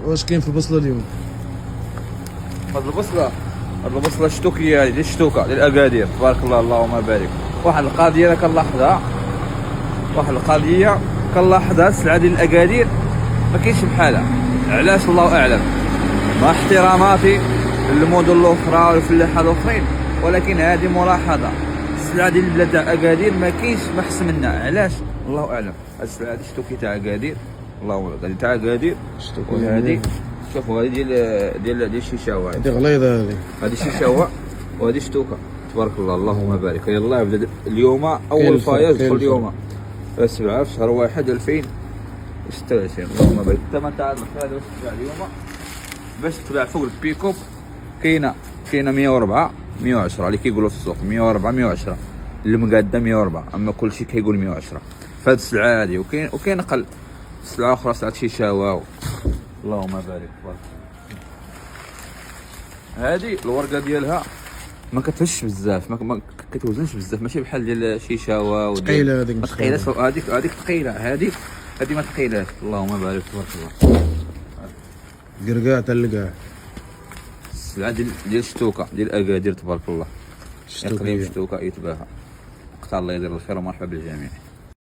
واش كاين في البصله اليوم؟ هاد البصله الشتوكيه هذه ديال الشتوكه ديال الاكادير تبارك الله اللهم بارك. واحد القضيه انا كنلاحظها السلعه ديال الاكادير ما كاينش بحالها. علاش؟ الله اعلم. مع احتراماتي للمدن الاخرى والفلاحه الاخرين، ولكن هذه ملاحظه، السلعه ديال البلاد تاع اكادير ما كاينش ما احسن منها. علاش؟ الله اعلم. هاد السلعه هادي الشتوكي تاع اكادير، الله اعلم. هادي تاع اكادير وهادي شوفوا هادي ديال الشيشاوه. هادي غليظه، هادي شيشاوه وهادي شتوكه تبارك الله اللهم بارك. يلاه بدا اليوم اول فايز في اليوم 7 في شهر 1 2026 اللهم بارك. الثمن تاع الخيار واش تباع اليوم باش تباع فوق البيكوب كاينه 104 110 اللي كيقولوا في السوق 104 110 اللي مقاده 104، اما كلشي كيقول 110 فهاد السلعه هادي. وكاين اقل سلعه اخرى سلعه شيشاوه اللهم بارك. هادي الورقه ديالها ما كتهش بزاف، ما كتوزنش بزاف، ماشي بحال ديال الشيشاوه ثقيله هذيك. ما ثقيلاش. هذيك ثقيله، هذه ما ثقيلاش اللهم بارك تبارك الله. قرقاع تاع القاع السلعه ديال الشتوكه ديال اكادير تبارك الله. اقليم شتوكه يتباهى. الله يدير الخير ومرحبا بالجميع.